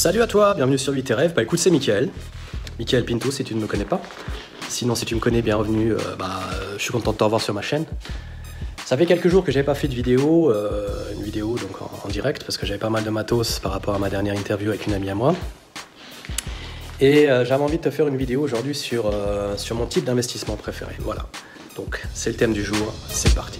Salut à toi, bienvenue sur Vie tes rêves. Bah écoute, c'est Mickaël. Mickaël Pinto si tu ne me connais pas. Sinon, si tu me connais, bienvenue. Je suis content de te revoir sur ma chaîne. Ça fait quelques jours que j'avais pas fait de vidéo, une vidéo donc en direct, parce que j'avais pas mal de matos par rapport à ma dernière interview avec une amie à moi. Et j'avais envie de te faire une vidéo aujourd'hui sur mon type d'investissement préféré. Voilà, donc c'est le thème du jour, c'est parti.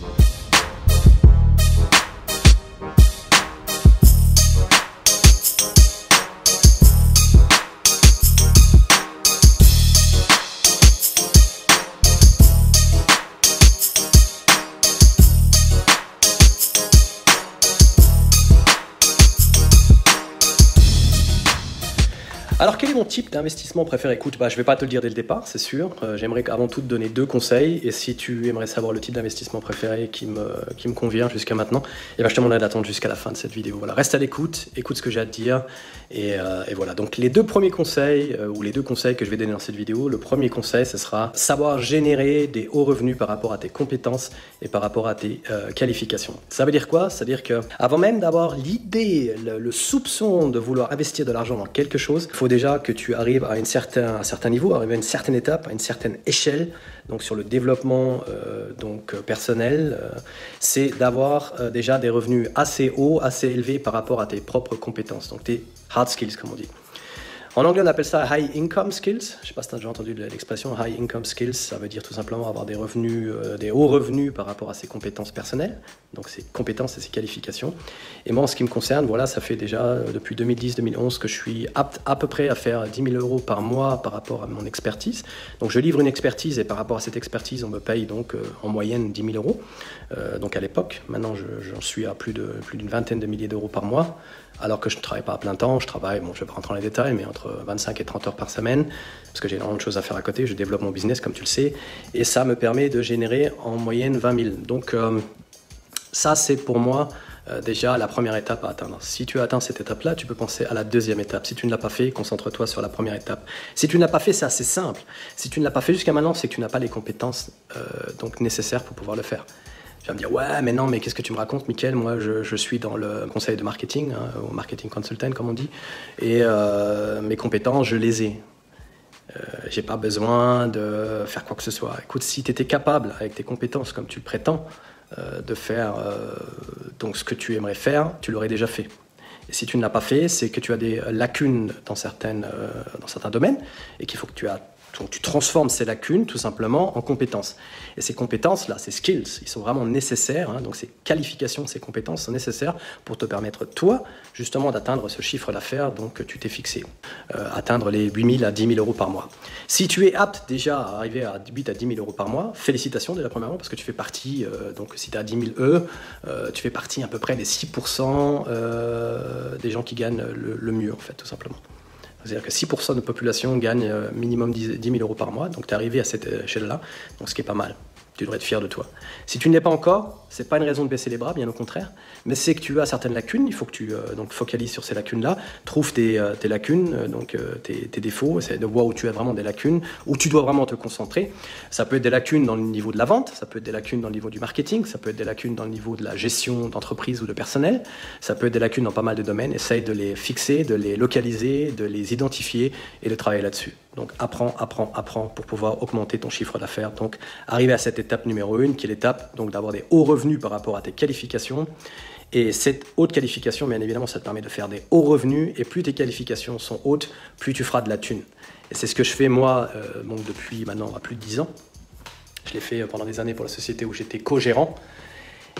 Alors, quel est mon type d'investissement préféré? Écoute, je ne vais pas te le dire dès le départ, c'est sûr. J'aimerais avant tout te donner deux conseils. Et si tu aimerais savoir le type d'investissement préféré qui me convient jusqu'à maintenant, je te demanderai d'attendre jusqu'à la fin de cette vidéo. Voilà, reste à l'écoute, écoute ce que j'ai à te dire. Et voilà, donc les deux premiers conseils, ou les deux conseils que je vais donner dans cette vidéo, le premier conseil, ce sera savoir générer des hauts revenus par rapport à tes compétences et par rapport à tes qualifications. Ça veut dire quoi? Ça veut dire qu'avant même d'avoir l'idée, le soupçon de vouloir investir de l'argent dans quelque chose, il faut déjà que tu arrives à un certain niveau, arriver à une certaine étape, à une certaine échelle, donc sur le développement personnel, c'est d'avoir déjà des revenus assez hauts, assez élevés par rapport à tes propres compétences, donc tes hard skills comme on dit. En anglais, on appelle ça high income skills. Je ne sais pas si tu as déjà entendu l'expression high income skills. Ça veut dire tout simplement avoir des revenus, des hauts revenus par rapport à ses compétences personnelles, donc ses compétences et ses qualifications. Et moi, en ce qui me concerne, voilà, ça fait déjà depuis 2010-2011 que je suis apte à peu près à faire 10 000 euros par mois par rapport à mon expertise. Donc, je livre une expertise et par rapport à cette expertise, on me paye donc en moyenne 10 000 euros. Donc, à l'époque, maintenant, j'en suis à plus d'une vingtaine de milliers d'euros par mois. Alors que je ne travaille pas à plein temps, je travaille, je ne vais pas rentrer dans les détails, mais entre 25 et 30 heures par semaine, parce que j'ai énormément de choses à faire à côté, je développe mon business comme tu le sais, et ça me permet de générer en moyenne 20 000. Donc ça c'est pour moi déjà la première étape à atteindre. Si tu as atteint cette étape-là, tu peux penser à la deuxième étape. Si tu ne l'as pas fait, concentre-toi sur la première étape. Si tu ne l'as pas fait, c'est assez simple. Si tu ne l'as pas fait jusqu'à maintenant, c'est que tu n'as pas les compétences donc nécessaires pour pouvoir le faire. Tu vas me dire, ouais, mais non, mais qu'est-ce que tu me racontes, Mickaël? Moi, je suis dans le conseil de marketing, au marketing consultant, comme on dit, et mes compétences, je les ai. J'ai pas besoin de faire quoi que ce soit. Écoute, si tu étais capable, avec tes compétences, comme tu le prétends, de faire donc ce que tu aimerais faire, tu l'aurais déjà fait. Et si tu ne l'as pas fait, c'est que tu as des lacunes dans certains domaines, et qu'il faut que tu transformes ces lacunes tout simplement en compétences. Et ces compétences-là, ces skills, ils sont vraiment nécessaires, donc ces qualifications, ces compétences sont nécessaires pour te permettre, toi, justement, d'atteindre ce chiffre d'affaires que tu t'es fixé. Atteindre les 8 000 à 10 000 euros par mois. Si tu es apte déjà à arriver à 8 à 10 000 euros par mois, félicitations déjà premièrement, parce que tu fais partie, donc si tu es à 10 000 tu fais partie à peu près des 6% des gens qui gagnent le mieux, en fait, tout simplement. C'est-à-dire que 6% de la population gagne minimum 10 000 euros par mois, donc tu es arrivé à cette échelle-là, donc ce qui est pas mal. Tu devrais être fier de toi. Si tu ne l'es pas encore, ce n'est pas une raison de baisser les bras, bien au contraire, mais c'est que tu as certaines lacunes, il faut que tu focalises sur ces lacunes-là, trouve tes lacunes, tes défauts, c'est de voir où tu as vraiment des lacunes, où tu dois vraiment te concentrer. Ça peut être des lacunes dans le niveau de la vente, ça peut être des lacunes dans le niveau du marketing, ça peut être des lacunes dans le niveau de la gestion d'entreprise ou de personnel, ça peut être des lacunes dans pas mal de domaines. Essaye de les fixer, de les localiser, de les identifier et de travailler là-dessus. Donc apprends pour pouvoir augmenter ton chiffre d'affaires. Donc arriver à cette étape numéro 1, qui est l'étape d'avoir des hauts revenus par rapport à tes qualifications. Et cette haute qualification, bien évidemment, ça te permet de faire des hauts revenus. Et plus tes qualifications sont hautes, plus tu feras de la thune. Et c'est ce que je fais moi depuis maintenant plus de 10 ans. Je l'ai fait pendant des années pour la société où j'étais co-gérant.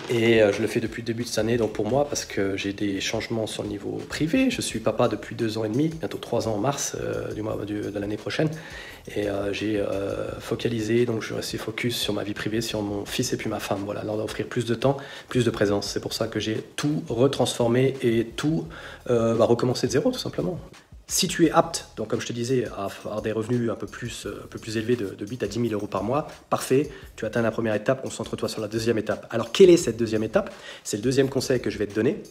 Et je le fais depuis le début de cette année, donc pour moi, parce que j'ai des changements sur le niveau privé. Je suis papa depuis 2 ans et demi, bientôt 3 ans en mars de l'année prochaine. Et j'ai focalisé, donc je restais focus sur ma vie privée, sur mon fils et puis ma femme. Voilà, leur offrir plus de temps, plus de présence. C'est pour ça que j'ai tout retransformé et tout recommencer de zéro, tout simplement. Si tu es apte, donc comme je te disais, à avoir des revenus un peu plus élevés de 8 à 10 000 euros par mois, parfait, tu atteins la première étape, concentre-toi sur la deuxième étape. Alors, quelle est cette deuxième étape? C'est le deuxième conseil que je vais te donner.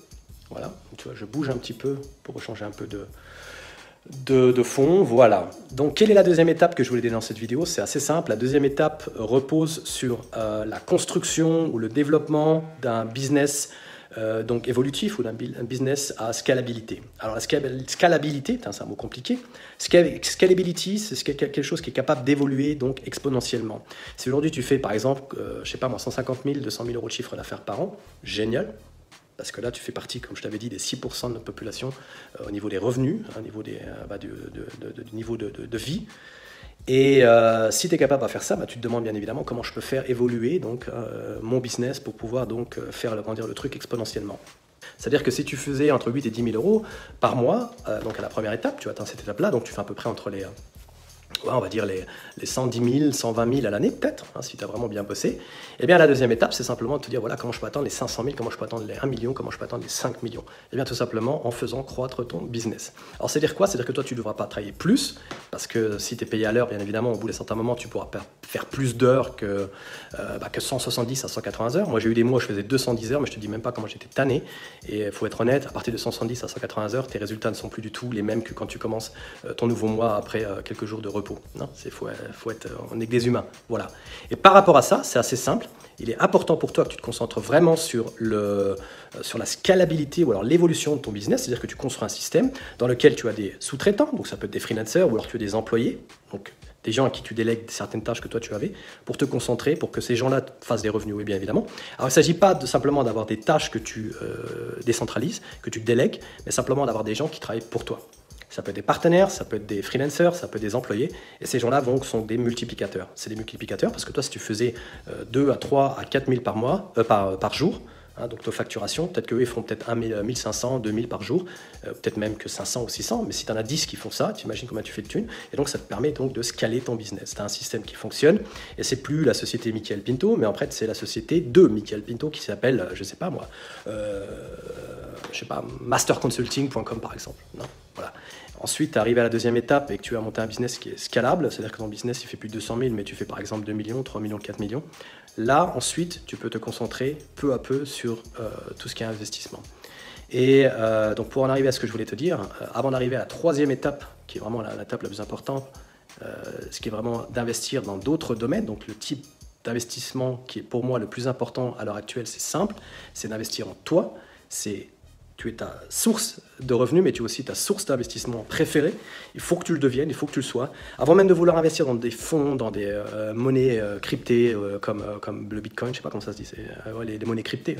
Voilà, tu vois, je bouge un petit peu pour changer un peu de fond. Voilà. Donc, quelle est la deuxième étape que je voulais donner dans cette vidéo? C'est assez simple. La deuxième étape repose sur la construction ou le développement d'un business donc évolutif ou un business à scalabilité. Alors la scalabilité, c'est un mot compliqué. Scalability, c'est quelque chose qui est capable d'évoluer donc exponentiellement. Si aujourd'hui tu fais par exemple, je sais pas moi, 150 000, 200 000 euros de chiffre d'affaires par an, génial. Parce que là, tu fais partie, comme je t'avais dit, des 6% de notre population au niveau des revenus, au niveau du niveau de vie. Et si tu es capable de faire ça, tu te demandes bien évidemment comment je peux faire évoluer donc, mon business pour pouvoir donc, faire le truc exponentiellement. C'est-à-dire que si tu faisais entre 8 et 10 000 euros par mois, donc à la première étape, tu atteins cette étape-là, donc tu fais à peu près entre les... on va dire les 110 000, 120 000 à l'année peut-être, si tu as vraiment bien bossé. Et bien la deuxième étape, c'est simplement de te dire, voilà, comment je peux atteindre les 500 000, comment je peux atteindre les 1 million, comment je peux atteindre les 5 millions. Et bien tout simplement en faisant croître ton business. Alors c'est-à-dire quoi? C'est-à-dire que toi, tu ne devras pas travailler plus, parce que si tu es payé à l'heure, bien évidemment, au bout d'un certain moment, tu pourras faire plus d'heures que 170 à 180 heures. Moi, j'ai eu des mois où je faisais 210 heures, mais je te dis même pas comment j'étais tanné. Et il faut être honnête, à partir de 170 à 180 heures, tes résultats ne sont plus du tout les mêmes que quand tu commences ton nouveau mois après quelques jours de repos. Non, on est que des humains, voilà. Et par rapport à ça, c'est assez simple. Il est important pour toi que tu te concentres vraiment sur la scalabilité ou alors l'évolution de ton business, c'est-à-dire que tu construis un système dans lequel tu as des sous-traitants, donc ça peut être des freelancers ou alors tu as des employés, donc des gens à qui tu délègues certaines tâches que toi tu avais, pour te concentrer, pour que ces gens-là fassent des revenus, oui bien évidemment. Alors il ne s'agit pas simplement d'avoir des tâches que tu décentralises, que tu délègues, mais simplement d'avoir des gens qui travaillent pour toi. Ça peut être des partenaires, ça peut être des freelancers, ça peut être des employés. Et ces gens-là sont des multiplicateurs. C'est des multiplicateurs parce que toi, si tu faisais 2 à 3 à 4 000 par jour, donc ta facturation, peut-être qu'eux, ils font peut-être 1 500, 2 000 par jour, peut-être même que 500 ou 600. Mais si tu en as 10 qui font ça, tu imagines combien tu fais de thunes. Et donc, ça te permet donc de scaler ton business. Tu as un système qui fonctionne. Et c'est plus la société Michael Pinto, mais en fait, c'est la société de Michael Pinto qui s'appelle, je sais pas moi, masterconsulting.com par exemple. Non, voilà. Ensuite, tu arrives à la deuxième étape et que tu as monté un business qui est scalable, c'est-à-dire que ton business, il fait plus de 200 000, mais tu fais par exemple 2 millions, 3 millions, 4 millions. Là, ensuite, tu peux te concentrer peu à peu sur tout ce qui est investissement. Et donc, pour en arriver à ce que je voulais te dire, avant d'arriver à la troisième étape, qui est vraiment l'étape la plus importante, ce qui est vraiment d'investir dans d'autres domaines, donc le type d'investissement qui est pour moi le plus important à l'heure actuelle, c'est simple, c'est d'investir en toi, tu es ta source de revenus, mais tu es aussi ta source d'investissement préférée. Il faut que tu le deviennes, il faut que tu le sois. Avant même de vouloir investir dans des fonds, dans des monnaies cryptées comme le Bitcoin, je ne sais pas comment ça se dit, c'est les monnaies cryptées.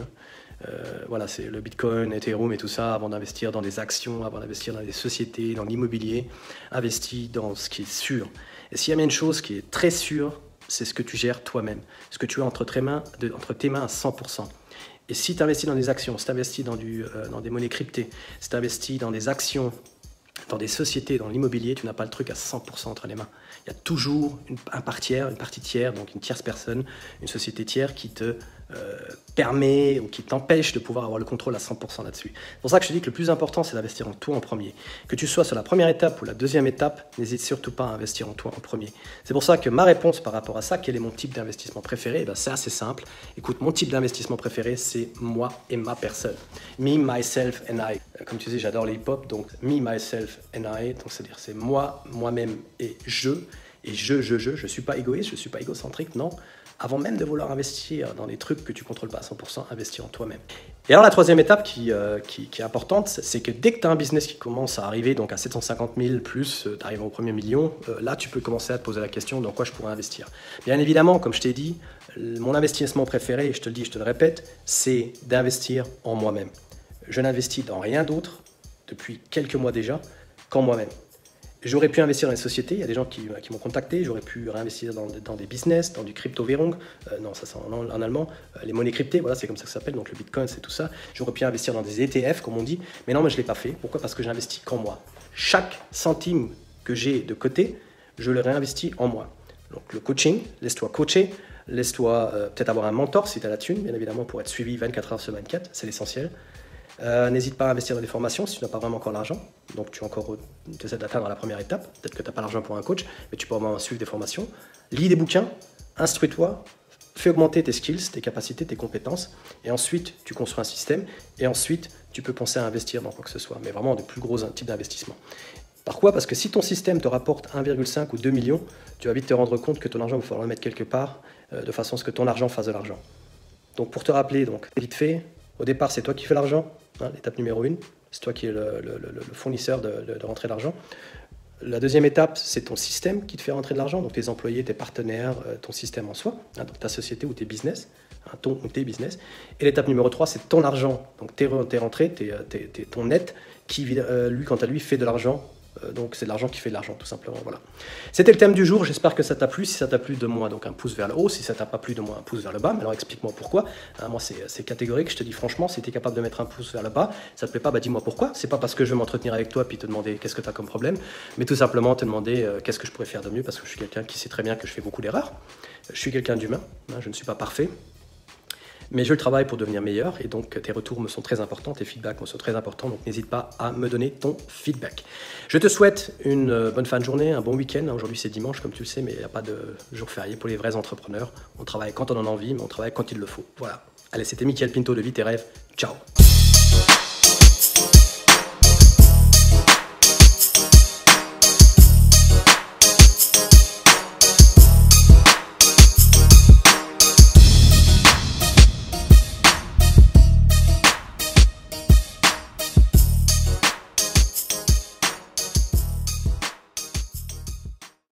Voilà, c'est le Bitcoin, Ethereum et tout ça, avant d'investir dans des actions, avant d'investir dans des sociétés, dans l'immobilier, investis dans ce qui est sûr. Et s'il y a bien une chose qui est très sûre, c'est ce que tu gères toi-même, ce que tu as entre tes mains à 100%. Et si tu investis dans des actions, si tu investis dans des monnaies cryptées, si tu investis dans des actions, dans des sociétés, dans l'immobilier, tu n'as pas le truc à 100% entre les mains. Il y a toujours une partie tiers, donc une tierce personne, une société tiers qui te permet ou qui t'empêche de pouvoir avoir le contrôle à 100% là-dessus. C'est pour ça que je te dis que le plus important, c'est d'investir en toi en premier. Que tu sois sur la première étape ou la deuxième étape, n'hésite surtout pas à investir en toi en premier. C'est pour ça que ma réponse par rapport à ça, quel est mon type d'investissement préféré? C'est assez simple. Écoute, mon type d'investissement préféré, c'est moi et ma personne. Me, myself and I. Comme tu sais, j'adore les hip-hop, donc me, myself and I. Donc c'est-à-dire c'est moi, moi-même et je. Et je suis pas égoïste, je suis pas égocentrique, non. Avant même de vouloir investir dans des trucs que tu contrôles pas à 100%, investir en toi-même. Et alors la troisième étape qui est importante, c'est que dès que tu as un business qui commence à arriver donc à 750 000 plus, tu arrives au premier million, là tu peux commencer à te poser la question dans quoi je pourrais investir. Bien évidemment, comme je t'ai dit, mon investissement préféré, et je te le dis, je te le répète, c'est d'investir en moi-même. Je n'investis dans rien d'autre depuis quelques mois déjà qu'en moi-même. J'aurais pu investir dans les sociétés, il y a des gens qui m'ont contacté, j'aurais pu réinvestir dans des business, dans du crypto-Währung, non ça c'est en allemand, les monnaies cryptées, voilà c'est comme ça que ça s'appelle, donc le Bitcoin c'est tout ça. J'aurais pu investir dans des ETF comme on dit, mais non, mais je ne l'ai pas fait. Pourquoi? Parce que j'investis qu'en moi. Chaque centime que j'ai de côté, je le réinvestis en moi. Donc le coaching, laisse-toi coacher, laisse-toi peut-être avoir un mentor si tu as la thune, bien évidemment pour être suivi 24 heures sur 24, c'est l'essentiel. N'hésite pas à investir dans des formations si tu n'as pas vraiment encore l'argent. Donc tu essaies d'atteindre la première étape. Peut-être que tu n'as pas l'argent pour un coach, mais tu peux au moins suivre des formations. Lis des bouquins, instruis-toi, fais augmenter tes skills, tes capacités, tes compétences. Et ensuite, tu construis un système. Et ensuite, tu peux penser à investir dans quoi que ce soit. Mais vraiment, de plus gros types d'investissement. Par quoi? Parce que si ton système te rapporte 1,5 ou 2 millions, tu vas vite te rendre compte que ton argent, il va falloir le mettre quelque part de façon à ce que ton argent fasse de l'argent. Donc pour te rappeler, donc, vite fait, Au départ, c'est toi qui fais l'argent, hein, l'étape numéro 1. C'est toi qui es le fournisseur de rentrée d'argent. La deuxième étape, c'est ton système qui te fait rentrer de l'argent, donc tes employés, tes partenaires, ton système en soi, hein, donc ta société ou tes business, hein, ton ou tes business. Et l'étape numéro 3, c'est ton argent, donc tes rentrées, ton net, qui lui, quant à lui, fait de l'argent. Donc c'est de l'argent qui fait de l'argent, tout simplement. Voilà. C'était le thème du jour, j'espère que ça t'a plu. Si ça t'a plu, donne-moi donc un pouce vers le haut. Si ça t'a pas plu, donne-moi un pouce vers le bas. Mais alors explique-moi pourquoi. Moi c'est catégorique, je te dis franchement, si tu es capable de mettre un pouce vers le bas, ça te plaît pas, bah dis-moi pourquoi. C'est pas parce que je vais m'entretenir avec toi puis te demander qu'est-ce que tu as comme problème, mais tout simplement te demander qu'est-ce que je pourrais faire de mieux, parce que je suis quelqu'un qui sait très bien que je fais beaucoup d'erreurs. Je suis quelqu'un d'humain, hein, je ne suis pas parfait. Mais je travaille pour devenir meilleur, et donc tes retours me sont très importants, tes feedbacks me sont très importants, donc n'hésite pas à me donner ton feedback. Je te souhaite une bonne fin de journée, un bon week-end. Aujourd'hui c'est dimanche comme tu le sais, mais il n'y a pas de jour férié pour les vrais entrepreneurs. On travaille quand on en a envie, mais on travaille quand il le faut. Voilà. Allez, c'était Mickaël Pinto de Vie tes rêves. Ciao.